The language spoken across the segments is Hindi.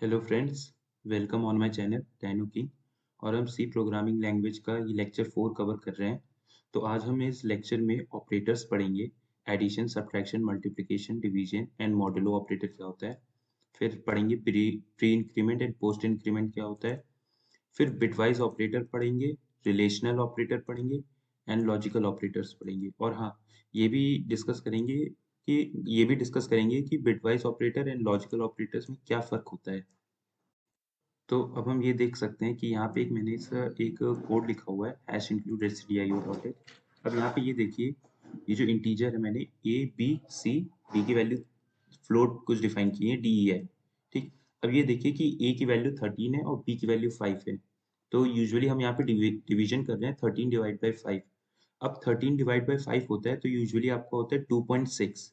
Hello friends, welcome on my channel डैनो किंग। और हम सी प्रोग्रामिंग लैंग्वेज का ये लेक्चर 4 कवर कर रहे हैं। तो आज हम इस लेक्चर में ऑपरेटर्स पढ़ेंगे। Addition, subtraction, multiplication, division and modulo operator क्या होता है। फिर पढ़ेंगे pre pre increment and post increment क्या होता है। फिर बिटवाइज ऑपरेटर पढ़ेंगे, रिलेशनल ऑपरेटर पढ़ेंगे एंड लॉजिकल ऑपरेटर्स पढ़ेंगे। और हाँ, ये भी डिस्कस करेंगे कि bitwise operator and logical operators में क्या फ़र्क होता है। तो अब हम ये देख सकते हैं कि यहाँ पे मैंने इसका एक कोड लिखा हुआ है हैश इंक्लूड stdio.h। अब यहाँ पे ये देखिए, ये जो इंटीजर है मैंने a b c, b की वैल्यू फ्लोट कुछ डिफाइन की है d e है। ठीक। अब ये देखिए कि a की वैल्यू 13 है और b की वैल्यू 5 है। तो यूजुअली हम यहाँ पे डिवीजन कर रहे हैं 13 डिवाइड बाई 5। अब 13 डिवाइड बाई 5 होता है तो यूजुअली आपका होता है 2.6।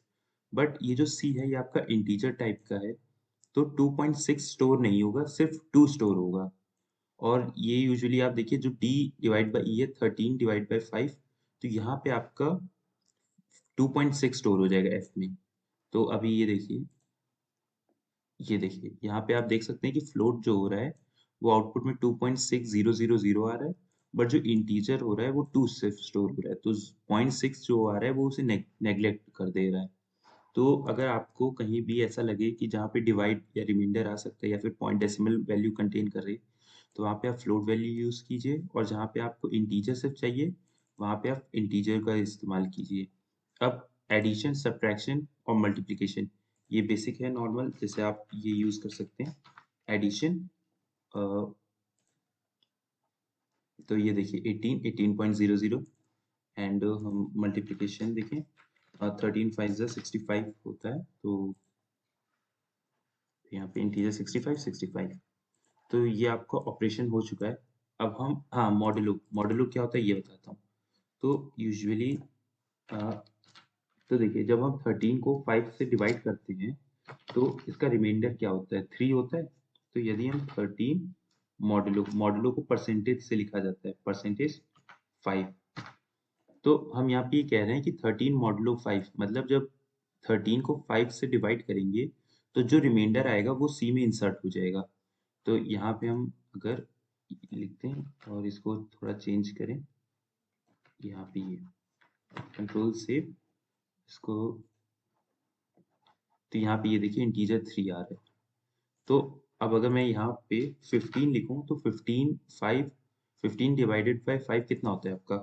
बट ये जो c है ये आपका इंटीजर टाइप का है, तो 2.6 स्टोर नहीं होगा, सिर्फ 2 स्टोर होगा। और ये यूजुअली आप देखिए जो d डिवाइड बाई ई है 13 डिवाइड बाई 5, तो यहाँ पे आपका 2.6 स्टोर हो जाएगा f में। तो अभी ये देखिए यहाँ पे आप देख सकते हैं कि फ्लोट जो हो रहा है वो आउटपुट में 2.6000 आ रहा है। बट जो इंटीजर हो रहा है वो 2 सिर्फ स्टोर हो रहा है, तो 0.6 जो आ रहा है वो उसे नेग्लेक्ट कर दे रहा है। तो अगर आपको कहीं भी ऐसा लगे कि जहाँ पे डिवाइड या रिमाइंडर आ सकता है या फिर पॉइंट डेसिमल वैल्यू कंटेन कर रहे, तो वहाँ पे आप फ्लोट वैल्यू यूज़ कीजिए, और जहाँ पे आपको इंटीजर सिर्फ चाहिए वहाँ पे आप इंटीजर का इस्तेमाल कीजिए। अब एडिशन, सब्ट्रैक्शन और मल्टीप्लिकेशन ये बेसिक है, नॉर्मल, जैसे आप ये यूज़ कर सकते हैं। एडिशन, तो ये देखिए 18.00। एंड हम मल्टीप्लिकेशन देखें, 13 5 65 होता है, तो यहाँ पे इंटीजर 65 तो ये आपका ऑपरेशन हो चुका है। अब हम, हाँ, मॉडुलो मॉडुलो क्या होता है ये बताता हूँ। तो यूजुअली तो देखिए, जब हम 13 को 5 से डिवाइड करते हैं तो इसका रिमाइंडर क्या होता है, 3 होता है। तो यदि हम 13 मॉडुलो मॉडुलो को परसेंटेज से लिखा जाता है, परसेंटेज 5। तो हम यहाँ पे ये कह रहे हैं कि 13 मॉडुलो 5, मतलब जब 13 को 5 से डिवाइड करेंगे तो जो रिमाइंडर आएगा वो सी में इंसर्ट हो जाएगा। तो यहाँ पे हम अगर लिखते हैं और इसको थोड़ा चेंज करें, यहाँ पे ये कंट्रोल सेव इसको, तो यहाँ पे ये देखिए इंटीजर 3 आ रहा है। तो अब अगर मैं यहाँ पे 15 लिखूँ तो 15 डिवाइडेड बाय 5 कितना होता है आपका,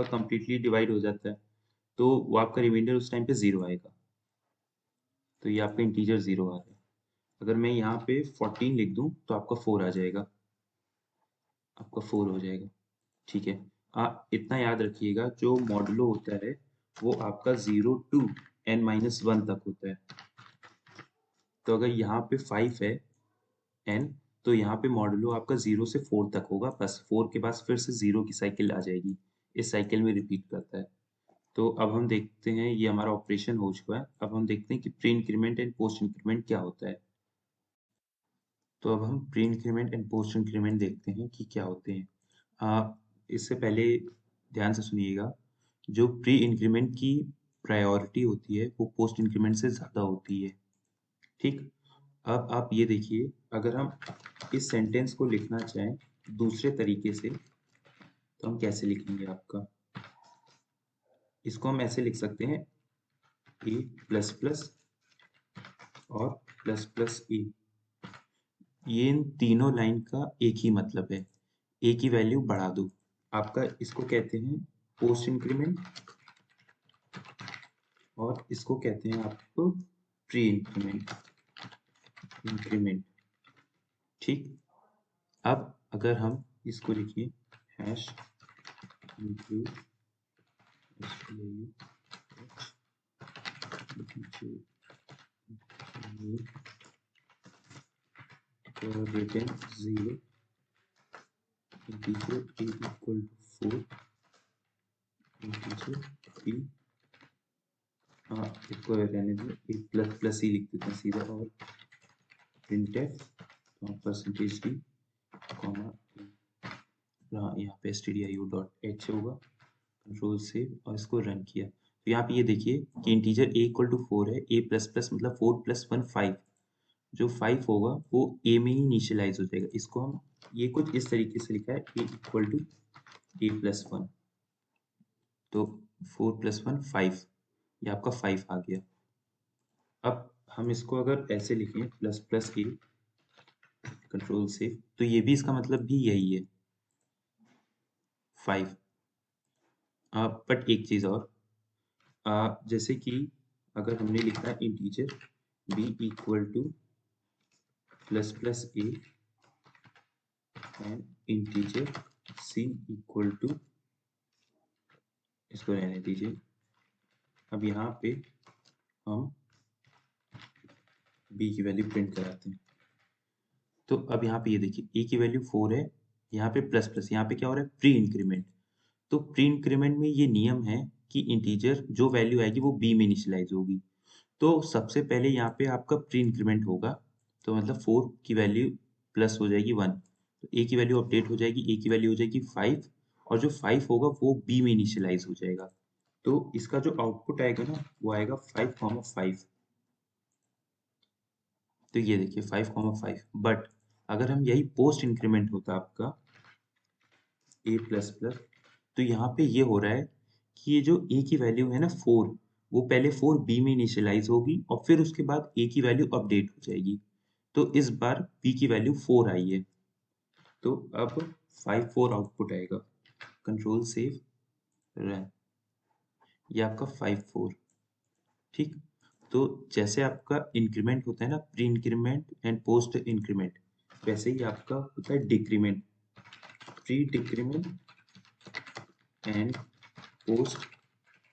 कंप्लीटली डिवाइड हो जाता है। तो वो आपका रिमाइंडर उस टाइम पे 0 आएगा। तो ये आपका इंटीजर 0 आ रहा है। अगर मैं यहाँ पे 14 लिख दूँ तो आपका 4 आ जाएगा, आपका 4 हो जाएगा। ठीक है। आप इतना याद रखिएगा, जो मॉडुलो होता है वो आपका 0 टू n-1 तक होता है। तो अगर यहाँ पे 5 है n, तो यहाँ पे मॉडुलो आपका 0 से 4 तक होगा, बस 4 के बाद फिर से 0 की साइकिल आ जाएगी। इस साइकिल में रिपीट करता है। तो अब हम देखते हैं, ये हमारा ऑपरेशन हो चुका है। अब हम देखते हैं कि pre increment and post increment क्या होता है। तो अब हम pre increment and post increment देखते हैं कि क्या होते हैं। इससे पहले ध्यान से सुनिएगा, जो प्री इंक्रीमेंट की प्रायोरिटी होती है वो पोस्ट इंक्रीमेंट से ज़्यादा होती है। ठीक। अब आप ये देखिए, अगर हम इस सेंटेंस को लिखना चाहें दूसरे तरीके से तो हम कैसे लिखेंगे आपका, इसको हम ऐसे लिख सकते हैं ए प्लस प्लस और प्लस प्लस ए। ये इन तीनों लाइन का एक ही मतलब है, ए की वैल्यू बढ़ा दो। आपका इसको कहते हैं पोस्ट इंक्रीमेंट और इसको कहते हैं आपको प्री इंक्रीमेंट। ठीक। अब अगर हम इसको लिखिए hash include return 0, integer a equal to 4, integer b, हाँ इसको रहने दो, ए प्लस प्लस ही लिख देते हैं सीधा, और printf परसेंटेज d कॉमा, हाँ यहाँ पे stdio.h होगा। कंट्रोल सेव और इसको रन किया तो यहाँ पे ये देखिए कि इंटीजर a इक्वल टू 4 है, a प्लस प्लस मतलब 4 + 1 5। जो 5 होगा वो ए में ही इनिशियलाइज हो जाएगा। इसको हम ये कुछ इस तरीके से लिखा है ए इक्वल टू ए प्लस 1, तो 4 प्लस 1 5, ये आपका 5 आ गया। अब हम इसको अगर ऐसे लिखें प्लस प्लस ए कंट्रोल से, तो ये भी इसका मतलब भी यही है 5। बट एक चीज़ और, जैसे कि अगर हमने लिखा है integer b equal to plus plus a and integer c equal to, इसको रहने दीजिए। अब यहाँ पे हम बी की वैल्यू प्रिंट कराते हैं। तो अब यहाँ पे ये देखिए ए की वैल्यू 4 है, यहाँ पे प्लस प्लस, यहाँ पे क्या हो रहा है प्री इंक्रीमेंट। तो प्री इंक्रीमेंट में ये नियम है कि इंटीजर जो वैल्यू आएगी वो बी में इनिशियलाइज होगी। तो सबसे पहले यहाँ पे आपका प्री इंक्रीमेंट होगा, तो मतलब 4 की वैल्यू प्लस हो जाएगी 1, तो ए की वैल्यू अपडेट हो जाएगी, ए की वैल्यू हो जाएगी 5, और जो 5 होगा वो बी में इनिशियलाइज हो जाएगा। तो इसका जो आउटपुट आएगा ना वो आएगा 5,5। तो ये देखिए 5,5। बट अगर हम यही पोस्ट इंक्रीमेंट होता आपका ए प्लस प्लस, तो यहाँ पे ये हो रहा है कि ये जो ए की वैल्यू है ना 4, वो पहले 4 बी में इनिशियलाइज होगी और फिर उसके बाद ए की वैल्यू अपडेट हो जाएगी। तो इस बार बी की वैल्यू 4 आई है, तो अब 5 4 आउटपुट आएगा। कंट्रोल सेव रन, ये आपका 5 4। ठीक, तो जैसे आपका इंक्रीमेंट होता है ना pre increment and post increment, वैसे ही आपका होता है decrement, pre decrement and post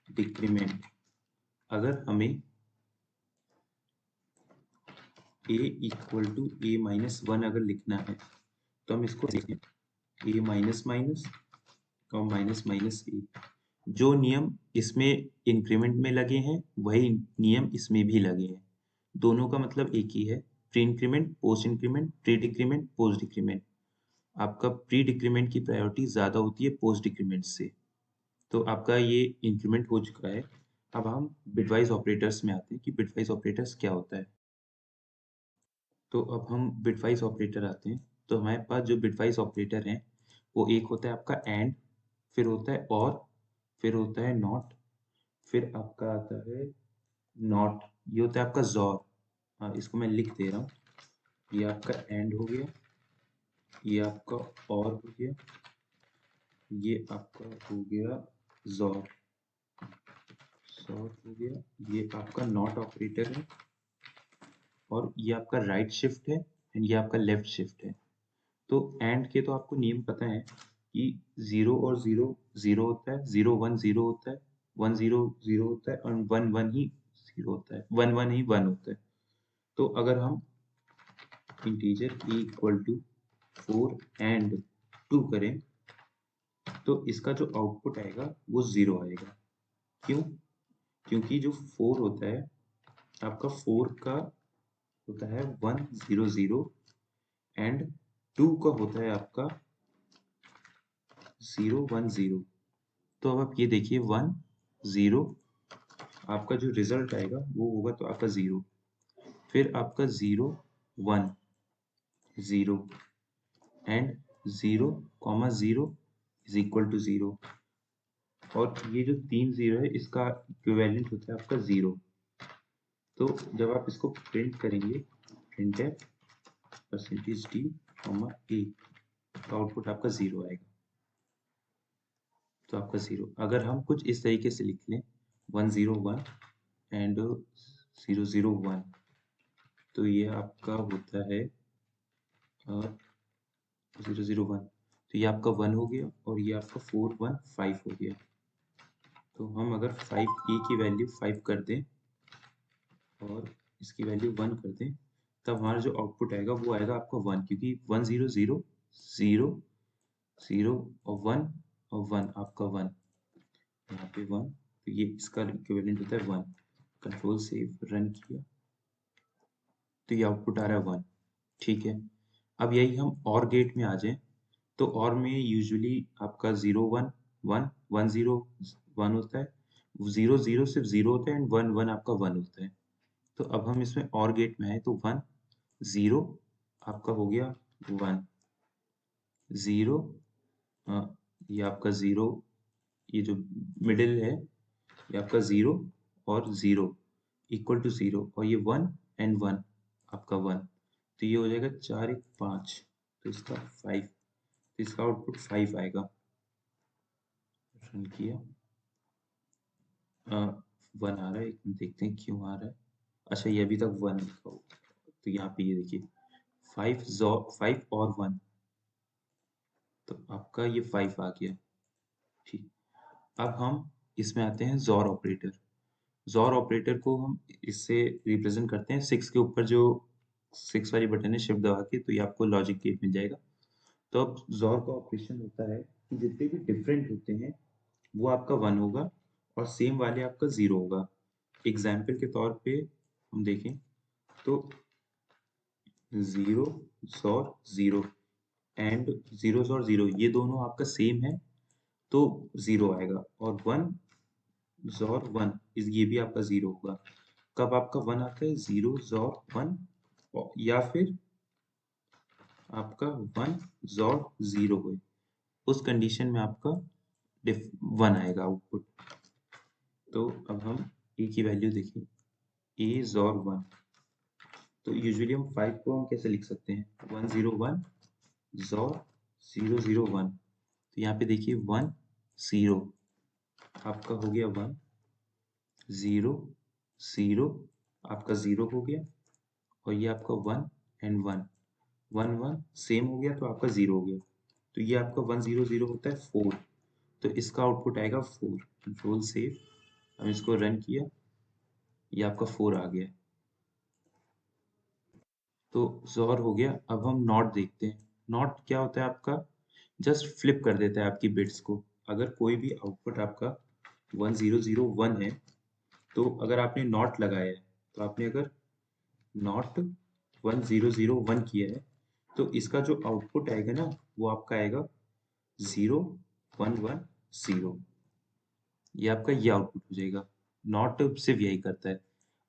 decrement. अगर हमें a equal to a minus 1 अगर लिखना है तो हम इसको लिखें ए माइनस माइनस और माइनस माइनस ए। जो नियम इसमें इंक्रीमेंट में लगे हैं वही नियम इसमें भी लगे हैं, दोनों का मतलब एक ही है, pre increment post increment, pre decrement post decrement. आपका प्री डिक्रीमेंट की प्रायोरिटी ज़्यादा होती है पोस्ट डिक्रीमेंट से। तो आपका ये इंक्रीमेंट हो चुका है। अब हम बिटवाइज ऑपरेटर्स में आते हैं कि बिटवाइज ऑपरेटर्स क्या होता है। तो अब हम बिटवाइज ऑपरेटर आते हैं। तो हमारे पास जो बिटवाइज ऑपरेटर हैं वो एक होता है आपका एंड, फिर होता है और, फिर होता है नॉट, फिर आपका आता है नॉट, ये होता है आपका जॉर। हाँ, इसको मैं लिख दे रहा हूँ। ये आपका एंड हो गया, ये आपका और हो गया, ये आपका हो गया जॉर, जॉर हो गया, ये आपका नॉट ऑपरेटर है, और ये आपका राइट शिफ्ट है एंड ये आपका लेफ्ट शिफ्ट है। तो एंड के तो आपको नियम पता है कि 0 और 0 0 होता है, 0 1 0 होता है, 1 0 0 होता है, और 1 1 ही 0 होता है, 1 1 ही 1 होता है। तो अगर हम integer e equal to 4 and 2 करें तो इसका जो आउटपुट आएगा वो 0 आएगा। क्यों? क्योंकि जो 4 होता है आपका 4 का होता है 1 0 0 एंड 2 का होता है आपका 0 1 0। तो अब आप ये देखिए 1 0, आपका जो रिजल्ट आएगा वो होगा तो आपका 0, फिर आपका 0 1 0 and 0 comma 0 is equal to 0, और ये जो 3 0 है इसका इक्विवेलेंट होता है आपका 0। तो जब आप इसको प्रिंट करेंगे प्रिंट परसेंटेज डी कॉमा ए, तो आउटपुट आपका 0 आएगा। तो आपका 0, अगर हम कुछ इस तरीके से लिख लें 1 0 1 एंड 0 0 1, तो ये आपका होता है 0 0 1, तो ये आपका 1 हो गया और ये आपका 4 1 5 हो गया। तो हम अगर 5 e की वैल्यू 5 कर दें और इसकी वैल्यू 1 कर दें, तब हमारा जो आउटपुट आएगा वो आएगा आपका 1, क्योंकि 1 0 0 0 0 और 1 और 1 आपका 1, यहाँ पे 1, तो ये इसका इक्विवेलेंट होता है 1। कंट्रोल सेव रन किया तो ये आउटपुट आ रहा है 1। ठीक है, अब यही हम और गेट में आ जाएं, तो और में यूजुअली आपका 0 1 1 1 0 1 होता है, 0 0 सिर्फ 0 होता है एंड 1 1 आपका 1 होता है। तो अब हम इसमें और गेट में आए तो 1 0 आपका हो गया 1, 0 ये आपका 0, ये जो मिडिल है ये आपका 0 और 0 इक्वल टू 0, और ये 1 एंड 1 आपका 1, तो ये हो जाएगा 4 1 5, तो इसका 5, तो इसका आउटपुट 5 आएगा। रन किया, 1 आ रहा है, एक मिनट देखते हैं क्यों आ रहा है। अच्छा, ये अभी तक 1 लिखा हो, तो यहाँ पे ये देखिए 5 और 1, तो आपका ये 5 आ गया। ठीक, अब हम इसमें आते हैं ज़ोर ऑपरेटर। ज़ोर ऑपरेटर को हम इससे रिप्रेजेंट करते हैं 6 के ऊपर जो 6 वाली बटन है शिफ्ट दबा के, तो ये आपको लॉजिक गेट मिल जाएगा। तो अब ज़ोर का ऑपरेशन होता है कि जितने भी डिफरेंट होते हैं वो आपका 1 होगा और सेम वाले आपका 0 होगा। एग्जाम्पल के तौर पे हम देखें तो 0 ज़ोर 0 एंड 0 ज़ोर 0, ये दोनों आपका सेम है तो 0 आएगा, और 1 ज़ोर 1 ये भी आपका 0 होगा। कब आपका 1 आता है? 0 ज़ोर 1, या फिर आपका 1 ज़ोर 0 हो, उस कंडीशन में आपका 1 आएगा आउटपुट। तो अब हम ए की वैल्यू देखें, ए ज़ोर 1, तो यूजुअली हम 5 को हम कैसे लिख सकते हैं? 101 ज़ोर 001, तो यहाँ पे देखिए 1 0 आपका हो गया 1, 0 0 आपका 0 हो गया, और ये आपका 1 एंड 1 1 1 सेम हो गया, तो आपका 0 हो गया, तो ये आपका 1 0 0 होता है 4, तो इसका आउटपुट आएगा 4। कंट्रोल सेव, हम इसको रन किया, ये आपका 4 आ गया। तो ज़ोर हो गया। अब हम नॉट देखते हैं। नॉट क्या होता है आपका? जस्ट फ्लिप कर देता है आपकी बिट्स को। अगर कोई भी आउटपुट आपका 1001 है, तो अगर आपने नॉट लगाया है, तो आपने अगर नॉट 1001 किया है, तो इसका जो आउटपुट आएगा ना, वो आपका आएगा 0110। ये आपका ये आउटपुट हो जाएगा। नॉट सिर्फ यही करता है।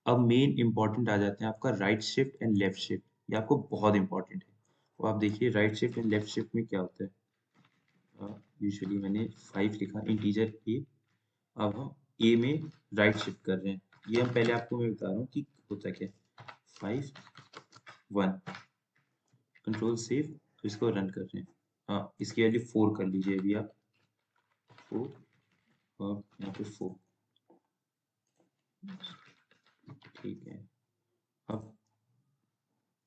अब मेन इंपॉर्टेंट आ जाते हैं आपका right shift and left shift. ये आपको बहुत इंपॉर्टेंट है। तो आप देखिए right shift and left shift में क्या होता है। यूजुअली मैंने 5 लिखा इंटीजर ए। अब हम ए में राइट शिफ्ट कर रहे हैं। ये हम पहले आपको मैं बता रहा हूँ कि होता क्या है। 5 1 कंट्रोल सेव, तो इसको रन कर रहे हैं। इसकी वैल्यू 4 कर लीजिए अभी आप, 4, और यहाँ पे 4। ठीक है। अब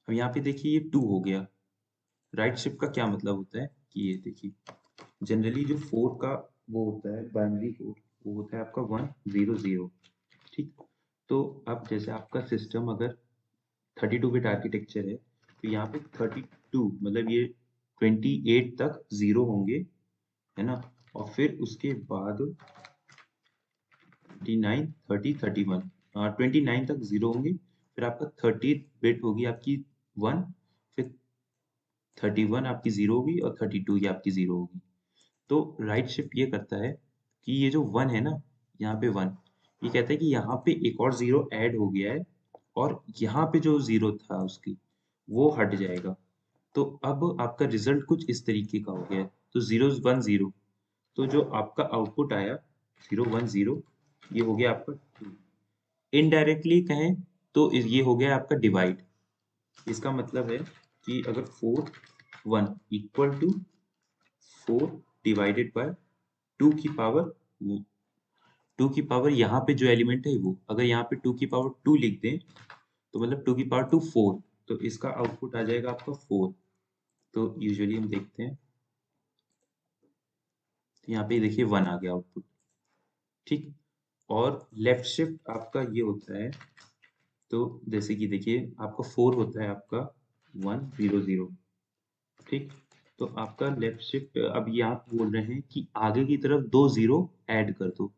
अब यहाँ पे देखिए ये 2 हो गया। राइट शिफ्ट का क्या मतलब होता है कि ये देखिए, जनरली जो 4 का वो होता है बाइनरी कोड, वो होता है आपका 100। ठीक, तो अब जैसे आपका सिस्टम अगर 32 बिट आर्किटेक्चर है, तो यहाँ पे 32 मतलब ये 28 तक 0 होंगे, है ना, और फिर उसके बाद 29 30 31, 29 तक 0 होंगे, फिर आपका 30 बिट होगी आपकी 1, फिर 31 आपकी 0 होगी, और 32 ये आपकी 0 होगी। तो राइट शिफ्ट ये करता है कि ये जो 1 है ना, यहाँ पे 1, ये कहता है कि यहाँ पे एक और 0 ऐड हो गया है, और यहाँ पे जो 0 था उसकी, वो हट जाएगा। तो अब आपका रिजल्ट कुछ इस तरीके का हो गया है। तो 0 1 0, तो जो आपका आउटपुट आया 0 1 0, ये हो गया आपका 2। इनडायरेक्टली कहें तो ये हो गया आपका डिवाइड। इसका मतलब है कि अगर 4 1 इक्वल टू 4 डिवाइडेड बाय 2 की पावर, 2 की पावर यहाँ पे जो एलिमेंट है वो, अगर यहाँ पे 2 की पावर 2 लिख दें, तो मतलब 2 की पावर 2 4, तो इसका आउटपुट आ जाएगा आपका 4। तो यूजुअली हम देखते हैं, तो यहाँ पे देखिए 1 आ गया आउटपुट। ठीक, और लेफ्ट शिफ्ट आपका ये होता है, तो जैसे कि देखिए आपका 4 होता है आपका 100। ठीक, तो आपका लेफ्ट शिफ्ट अब ये आप बोल रहे हैं कि आगे की तरफ 2 0 ऐड कर दो।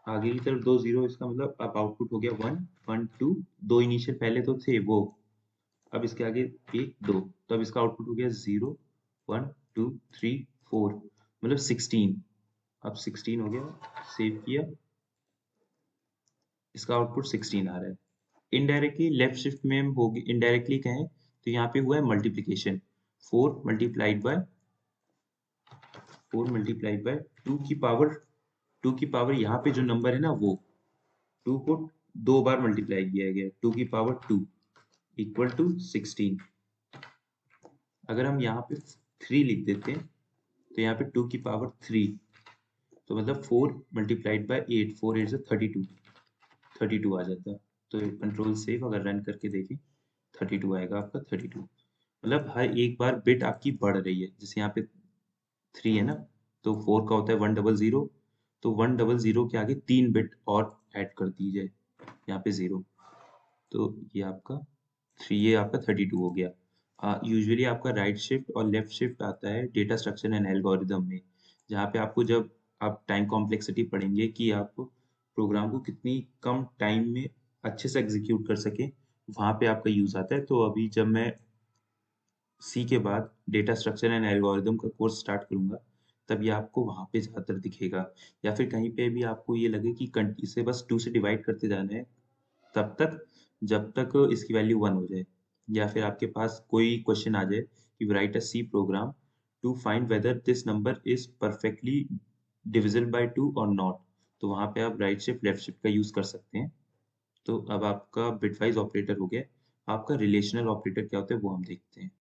आगे की तरफ 2 0, इसका मतलब अब आउटपुट हो गया 1 1 2, 2 इनिशियल पहले तो थे वो, अब इसके आगे 1 2, तो अब इसका आउटपुट हो गया 0 1 2 3 4, मतलब 16। अब 16 हो गया, सेव किया, इसका आउटपुट 16 आ रहा है। इनडायरेक्टली लेफ्ट शिफ्ट में हम होगी, इनडायरेक्टली कहें तो यहाँ पे हुआ है मल्टीप्लीकेशन, 4 मल्टीप्लाइड बाय 2 की पावर यहाँ पे जो नंबर है ना वो 2 को 2 बार मल्टीप्लाई किया गया है, 2 की पावर 2 इक्वल टू 16। अगर हम यहाँ पे 3 लिख देते हैं तो यहाँ पे 2 की पावर 3, तो मतलब 4 मल्टीप्लाइड बाय 8, 4 8 से 32 आ जाता। तो कंट्रोल सेव अगर रन करके देखें 32 आएगा आपका 32। मतलब हर एक बार बिट आपकी बढ़ रही है। जैसे यहाँ पे 3 है ना, तो 4 का होता है 100, तो 100 के आगे 3 बिट और ऐड कर दीजिए, यहाँ पे 0, तो ये आपका 3, ये आपका 32 हो गया। यूजुअली आपका राइट शिफ्ट और लेफ्ट शिफ्ट आता है डेटा स्ट्रक्चर एंड एल्गोरिदम में, जहाँ पे आपको जब आप टाइम कॉम्प्लेक्सिटी पढ़ेंगे कि आप प्रोग्राम को कितनी कम टाइम में अच्छे से एग्जीक्यूट कर सके, वहाँ पे आपका यूज़ आता है। तो अभी जब मैं सी के बाद डेटा स्ट्रक्चर एंड एल्गोरिदम का कोर्स स्टार्ट करूँगा, तब ये आपको वहाँ पे ज़्यादातर दिखेगा, या फिर कहीं पे भी आपको ये लगे कि इसे बस 2 से डिवाइड करते जाना है तब तक, जब तक इसकी वैल्यू 1 हो जाए, या फिर आपके पास कोई क्वेश्चन आ जाए कि write a C program to find whether this number is perfectly divisible by 2 और नॉट, तो वहाँ पे आप राइट शिफ्ट लेफ्ट शिफ्ट का यूज़ कर सकते हैं। तो अब आपका बिटवाइज ऑपरेटर हो गया। आपका रिलेशनल ऑपरेटर क्या होता है वो हम देखते हैं।